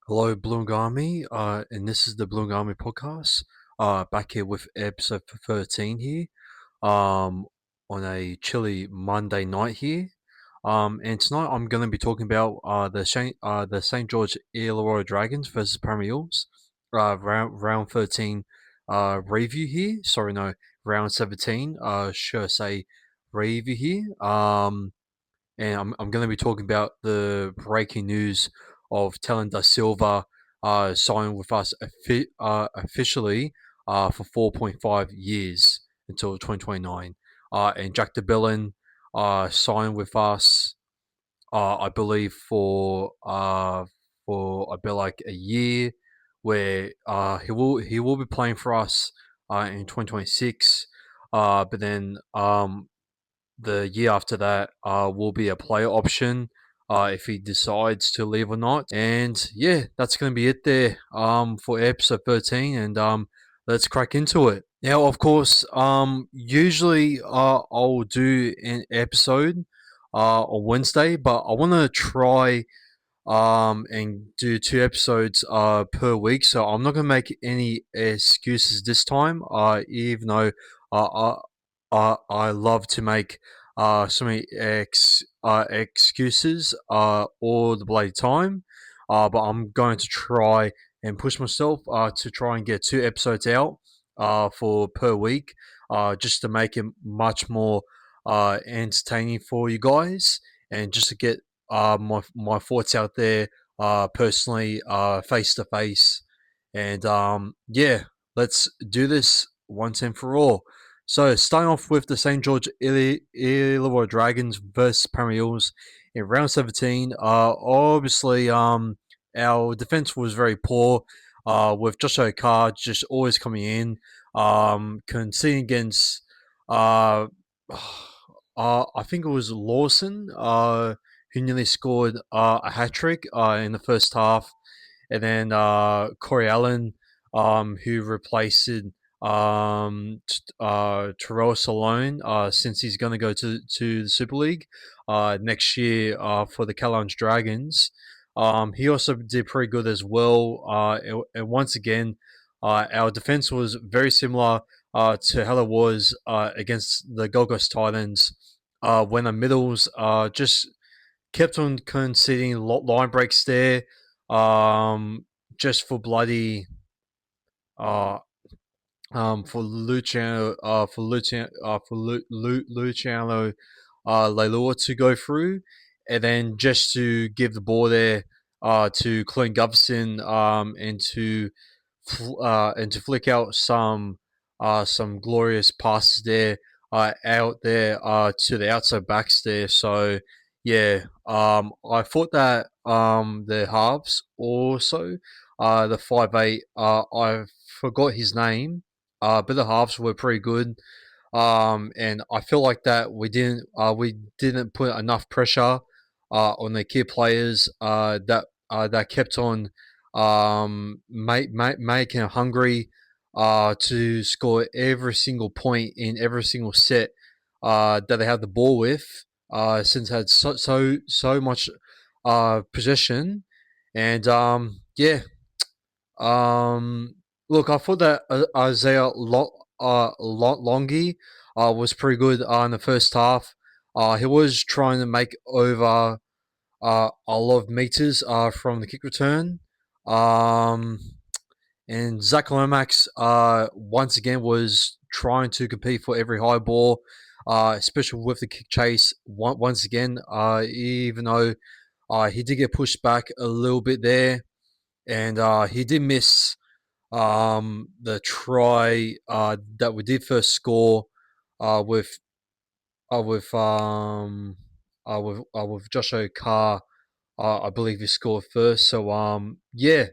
Hello, Blungami, and this is the Blungami podcast. Back here with episode 13 here, um, on a chilly Monday night here. And tonight I'm going to be talking about the St George Illawarra Dragons versus Premier Eels, round 13 review here. Sorry, no, round 17. Should I say review here? And I'm going to be talking about the breaking news of Tallyn Silva signing with us officially for 4.5 years until 2029. And Jack de Belin signed with us, I believe, for a bit like a year, where he will be playing for us in 2026. But then the year after that will be a player option if he decides to leave or not. And yeah, that's going to be it there for episode 13. And let's crack into it. Now, of course, usually I'll do an episode on Wednesday, but I want to try and do two episodes per week. So I'm not gonna make any excuses this time. Even though uh, I love to make so many excuses all the bloody time. But I'm going to try and push myself to try and get two episodes out for per week, just to make it much more entertaining for you guys, and just to get my thoughts out there personally, face to face. And yeah, let's do this once and for all. So, starting off with the St. George Illawarra Dragons versus Premier Eels in round 17. Obviously, our defense was very poor, with Joshua Carr just always coming in, conceding against, uh, I think it was Lawson, who nearly scored a hat trick in the first half, and then Corey Allen, who replaced Terrell Salone, since he's going to go to the Super League next year for the Callawans Dragons. He also did pretty good as well. And once again, our defense was very similar to how it was against the Gold Coast Titans, when the middles just kept on conceding line breaks there, just for bloody uh, for Luciano Leilua to go through, and then just to give the ball there to Clint Govson, and to flick out some glorious passes there out there to the outside backs there. So yeah, I thought that the halves also, the 5'8", I forgot his name, but the halves were pretty good. And I feel like that we didn't put enough pressure on the key players that kept on making it hungry to score every single point in every single set that they had the ball with, since they had so much possession. And yeah, um, look, I thought that Isaiah Longi was pretty good in the first half. He was trying to make over a lot of meters from the kick return. Um, and Zach Lomax, once again, was trying to compete for every high ball, especially with the kick chase. Once again, even though he did get pushed back a little bit there, and he did miss the try that we did first score uh, with uh, with um, with Joshua Carr. I believe he scored first. So yeah,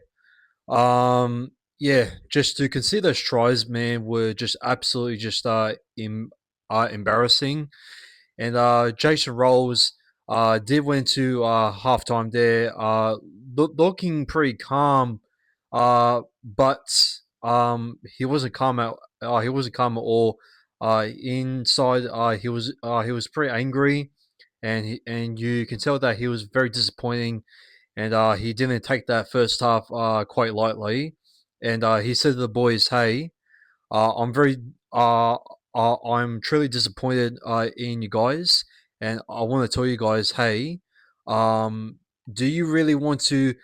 um, yeah, just to consider those tries, man, were just absolutely just embarrassing. And Jason Rolls did went to halftime there, looking pretty calm, but he wasn't calm at all. Inside, he was pretty angry, and you can tell that he was very disappointing, and he didn't take that first half quite lightly. And he said to the boys, "Hey, I'm very, I'm truly disappointed in you guys, and I want to tell you guys, hey, um, do you really want to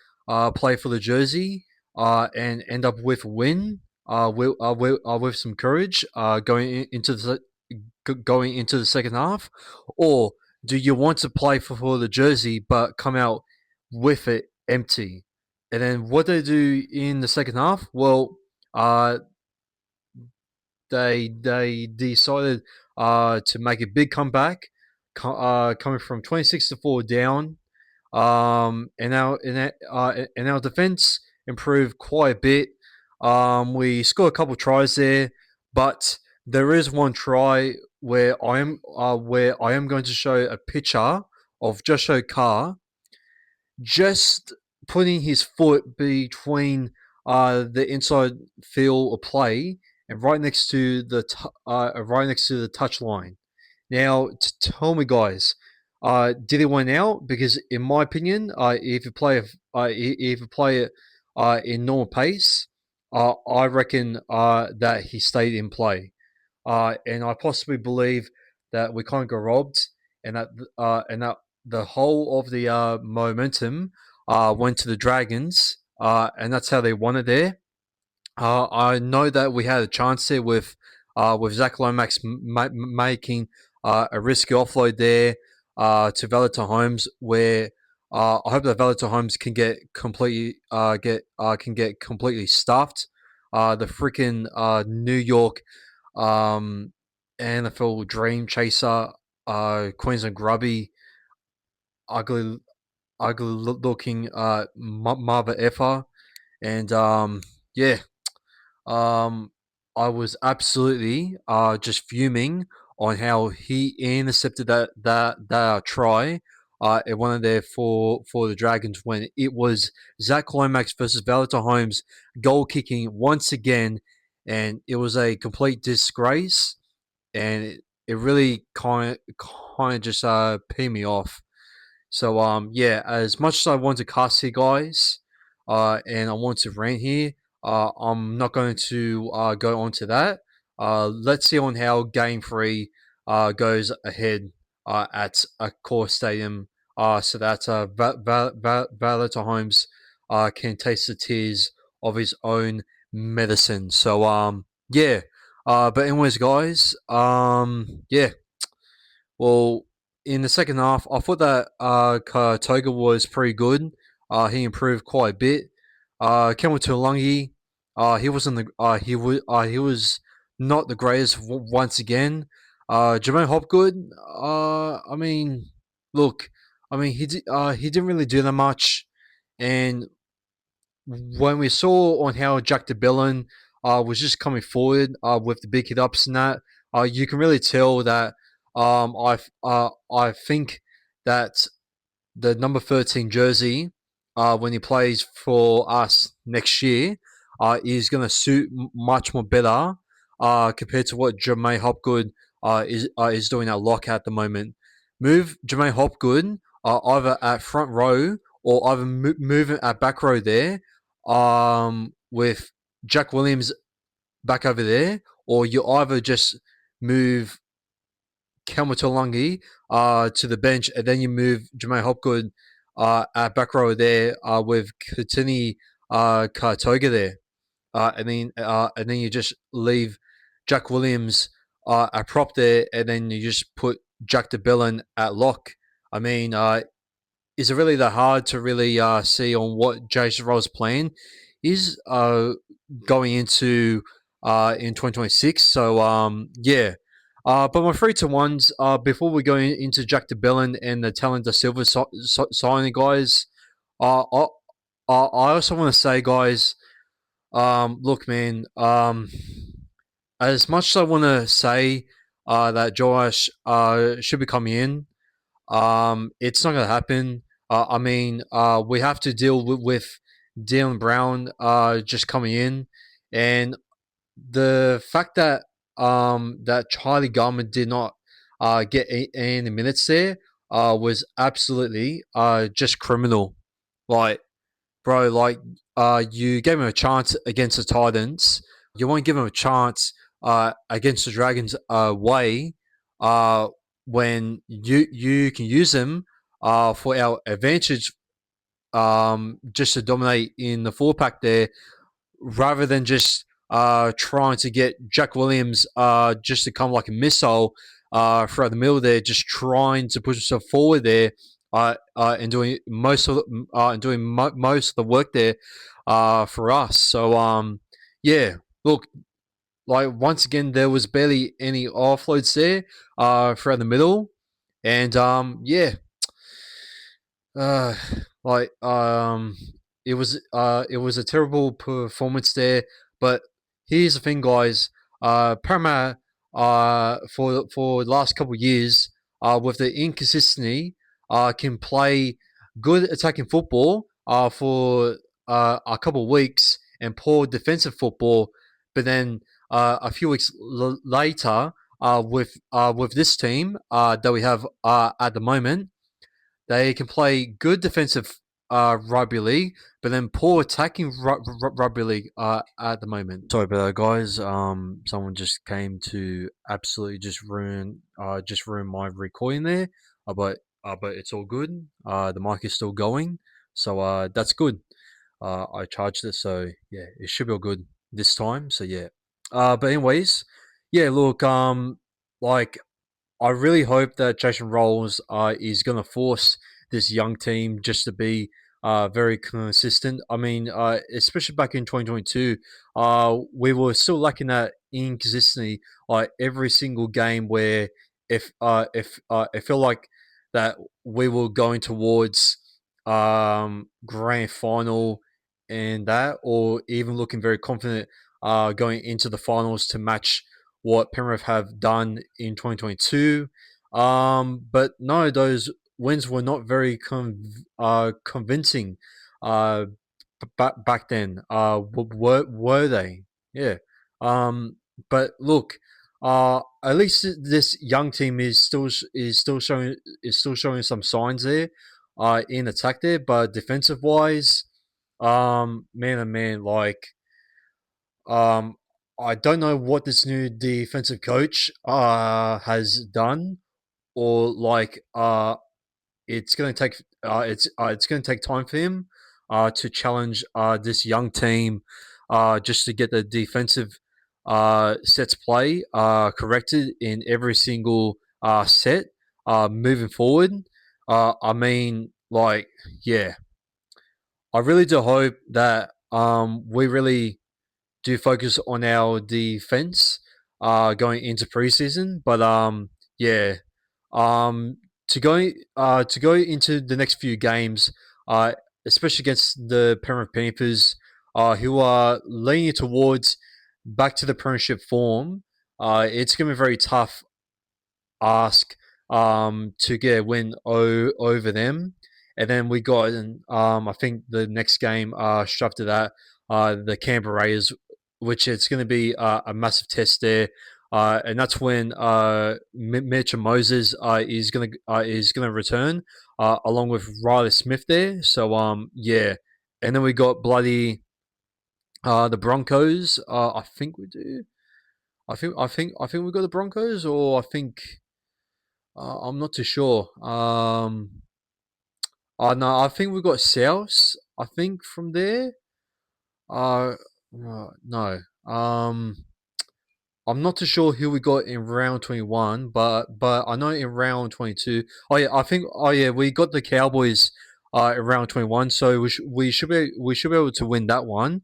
play for the jersey and end up with a win? With some courage going into the second half, or do you want to play for the jersey but come out with it empty?" And then what they do in the second half? Well, uh, they decided to make a big comeback, coming from 26-4 down. And our defense improved quite a bit. We scored a couple of tries there, but there is one try where I am going to show a picture of Joshua Carr just putting his foot between the inside field of play and right next to the touch line. Now, tell me, guys, did he win out? Because in my opinion, if you play it in normal pace, I reckon that he stayed in play. And I possibly believe that we kind of got robbed, and that the whole of the momentum went to the Dragons, and that's how they won it there. I know that we had a chance there with Zach Lomax making a risky offload there to Valentine Holmes, where I hope that Valentine Holmes can get completely stuffed. The freaking New York um, NFL Dream Chaser, Queensland Grubby, ugly, ugly looking mother effer, and yeah, um, I was absolutely just fuming on how he intercepted that try at one of there for the Dragons when it was Zach Lomax versus Valentine Holmes goal kicking once again, and it was a complete disgrace, and it really kind of just peed me off. So yeah, as much as I want to cast here, guys, and I want to rant here, I'm not going to go on to that. Let's see on how Game Three goes ahead at a core stadium, so that Valentine Holmes can taste the tears of his own medicine. So yeah. But anyways, guys, yeah, well, in the second half, I thought that Toga was pretty good. He improved quite a bit. Kemwa Tulangi, he was not the greatest once again. Jermaine Hopgood, I mean, look, I mean he didn't really do that much, and when we saw on how Jack de Belin was just coming forward with the big hit ups and that, you can really tell that I think that the number 13 jersey, when he plays for us next year, is going to suit much more better compared to what Jermaine Hopgood is doing at lock at the moment. Move Jermaine Hopgood either at front row or either move him at back row there, with Jack Williams back over there, or you either just move Kelmatolangi to the bench, and then you move Jermaine Hopgood at back row there with Katini Kartoga there, and then you just leave Jack Williams at prop there, and then you just put Jack de Belin at lock. I mean, is it really that hard to really see on what Jason Roll's plan is going into in 2026? So yeah. But my 3-1s, before we go into Jack de Belin and the Tallyn da Silva signing, guys, uh, I, I also want to say, guys, look, man, as much as I want to say that Josh should be coming in, it's not going to happen. I mean, we have to deal with Dylan Brown just coming in, and the fact that that Charlie Garman did not get any minutes there was absolutely just criminal. Like, bro, like, you gave him a chance against the Titans. You won't give him a chance against the Dragons away uh, when you can use him for our advantage, just to dominate in the four pack there, rather than just trying to get Jack Williams just to come like a missile throughout the middle there, just trying to push himself forward there, and doing most of the work there for us. So yeah, look, like once again, there was barely any offloads there throughout the middle, and yeah, uh, like it was a terrible performance there. But here's the thing, guys. Parramatta for the last couple of years with the inconsistency can play good attacking football for a couple of weeks and poor defensive football, but then a few weeks later with this team that we have at the moment, they can play good defensive rugby league, but then poor attacking rugby league at the moment. Sorry about that, guys. Someone just came to absolutely just ruin my recording there. But it's all good. The mic is still going, so that's good. I charged it, so yeah, it should be all good this time. So yeah. But anyways, yeah. Look, like I really hope that Jason Rolls is going to force this young team just to be very consistent. I mean, especially back in 2022, we were still lacking that inconsistency. Like every single game, where if I feel like that we were going towards grand final and that, or even looking very confident going into the finals to match what Penrith have done in 2022. But no, those wins were not very convincing uh, back then. Were they? Yeah. Um, but look, at least this young team is still showing some signs there in attack there, but defensive wise, man, oh man, like um, I don't know what this new defensive coach has done, or like it's going to take it's going to take time for him to challenge this young team just to get the defensive sets play corrected in every single set moving forward. I mean, like, yeah, I really do hope that we really do focus on our defense going into preseason. But yeah, um, to go into the next few games, uh, especially against the Penrith Panthers, who are leaning towards back to the Premiership form. It's going to be very tough ask to get a win over them. And then we got, I think the next game straight after that, the Canberra Raiders, which it's going to be a massive test there. And that's when Mitch Moses is gonna return along with Riley Smith there. So yeah, and then we got bloody the Broncos. I think we do. I think we got the Broncos, or I think I'm not too sure. No, I think we got South. I think from there. Uh, no. I'm not too sure who we got in round 21, but I know in round 22. Oh yeah, I think. Oh yeah, we got the Cowboys in round 21, so we should be able to win that one.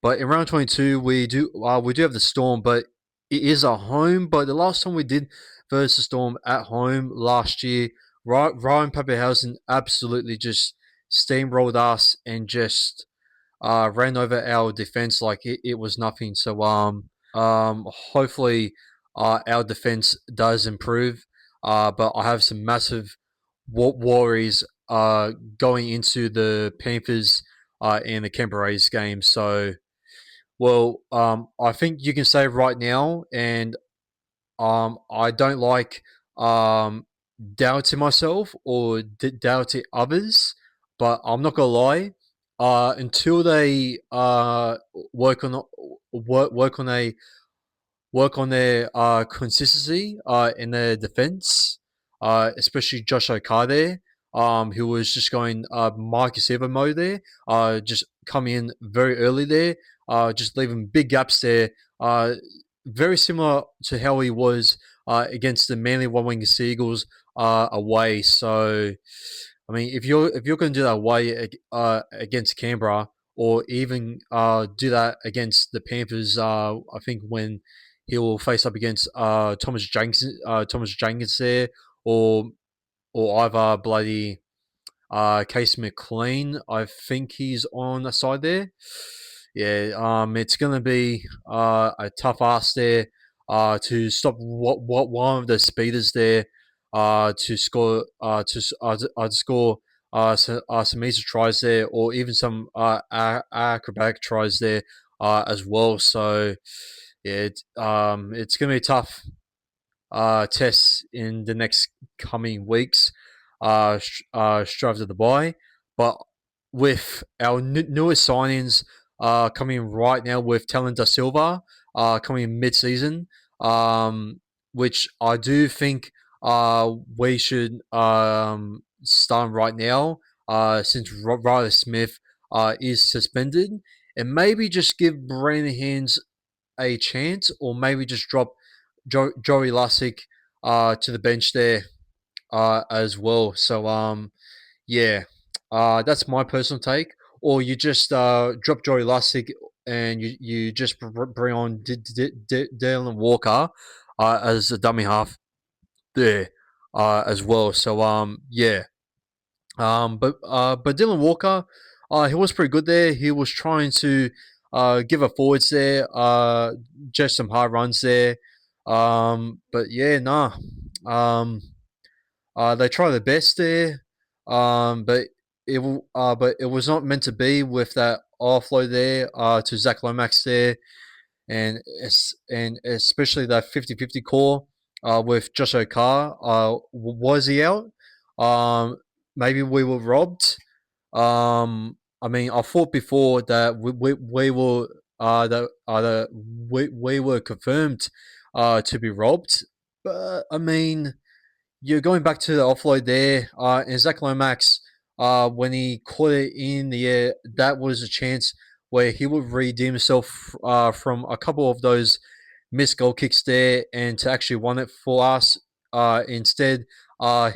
But in round 22, we do have the Storm, but it is at home. But the last time we did versus the Storm at home last year, Ryan Pappenhausen absolutely just steamrolled us and just ran over our defense like it was nothing. So hopefully our defense does improve. But I have some massive worries going into the Panthers and the Canberra Rays game. So well, I think you can say right now, and I don't like um, doubting myself or doubting others. but I'm not gonna lie. Until they work on work on a work on their consistency in their defense, especially Josh Okada, who was just going Marcus Silva mode there, just coming in very early there, just leaving big gaps there. Very similar to how he was against the Manly One Wing Seagulls away. So, I mean, if you're going to do that away against Canberra, or even do that against the Panthers, I think when he will face up against Thomas Jenkins there, or either bloody Case McLean. I think he's on the side there. Yeah, it's gonna be a tough ask there to stop what one of the speeders there to score to score some easy tries there, or even some acrobatic tries there as well. So yeah, it's gonna be tough tests in the next coming weeks, strive to the buy. But with our newest signings coming right now with Tallyn Silva coming mid season, which I do think we should start right now since Riley Smith is suspended, and maybe just give Brandon Hands a chance, or maybe just drop Joey Lussick to the bench there as well. So yeah, that's my personal take. Or you just drop Joey Lussick and you just bring on Dylan Walker as a dummy half there as well. So yeah, but Dylan Walker, he was pretty good there. He was trying to give a forwards there, just some hard runs there. But yeah, nah. Um, they try their best there, but it was not meant to be with that offload there to Zach Lomax there, and especially that 50-50 call with Josh Okar. Was he out? Um, Maybe we were robbed. I mean, I thought before that we were that we were confirmed to be robbed, but I mean, you're going back to the offload there, and Zach Lomax, when he caught it in the air, that was a chance where he would redeem himself from a couple of those missed goal kicks there, and to actually won it for us. Instead,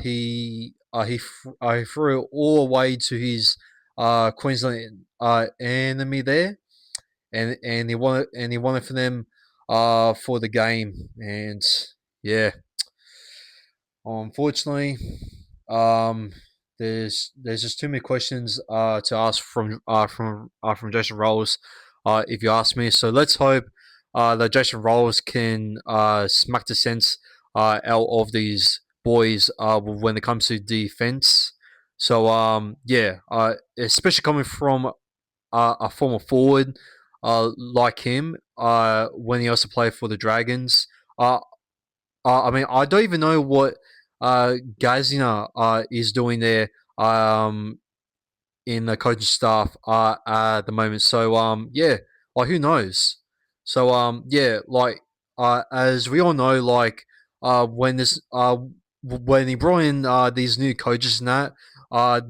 he threw it all away to his Queensland enemy there, and he won it for them for the game, and yeah. Unfortunately, um, there's just too many questions to ask from Jason Rolls, if you ask me. So let's hope that Jason Rolls can smack the sense out of these boys when it comes to defense. So yeah, especially coming from a former forward like him, when he also played for the Dragons. I mean, I don't even know what Gazina is doing there in the coaching staff at the moment. So yeah, like who knows? So yeah, like as we all know, like when this when he brought in these new coaches and that,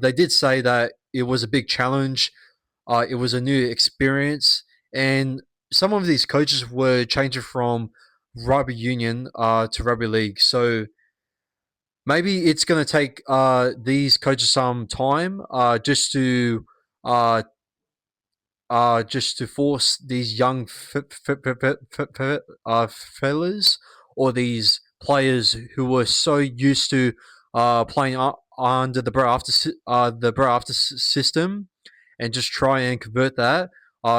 they did say that it was a big challenge. It was a new experience, and some of these coaches were changing from rugby union to rugby league. So maybe it's going to take these coaches some time uh, just to force these young fellas, or these players who were so used to playing under the bro after system, and just try and convert that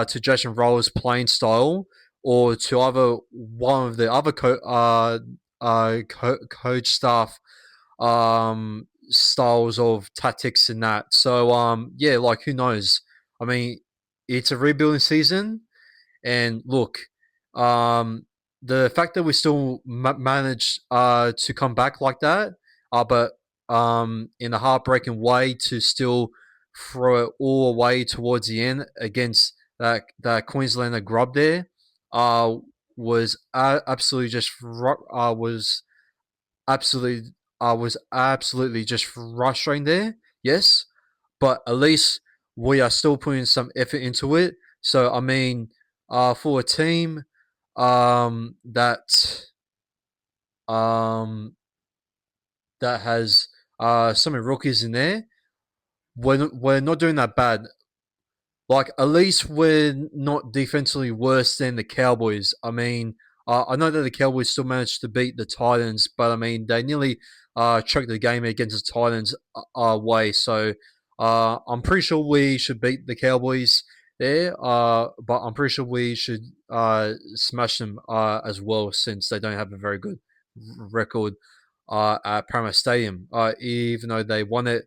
to Jason Roller's playing style, or to either one of the other coach staff styles of tactics and that. So yeah, like who knows? I mean, it's a rebuilding season, and look, um, the fact that we still managed to come back like that, but in a heartbreaking way to still throw it all away towards the end against that Queenslander grub there, uh, was absolutely just absolutely was absolutely just frustrating there. Yes, but at least we are still putting some effort into it. So I mean, for a team that um, that has some rookies in there, we're not doing that bad. Like, at least we're not defensively worse than the Cowboys. I mean, I know that the Cowboys still managed to beat the Titans, but I mean, they nearly choked the game against the Titans away. So I'm pretty sure we should beat the Cowboys there, but I'm pretty sure we should smash them as well, since they don't have a very good record at Paramount Stadium, even though they won it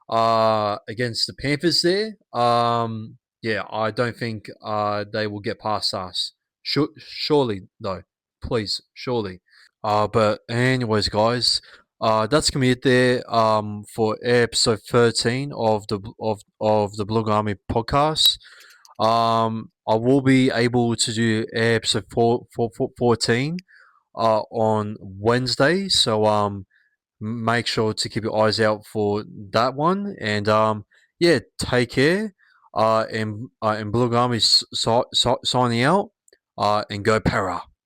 against the Panthers there. Yeah, I don't think they will get past us. Surely, though. Please, surely. But anyways, guys, that's gonna be it there. For episode 13 of the Blue Army podcast. I will be able to do episode 14 on Wednesday. So make sure to keep your eyes out for that one. And yeah, take care. And Blue Army signing out. And go Para.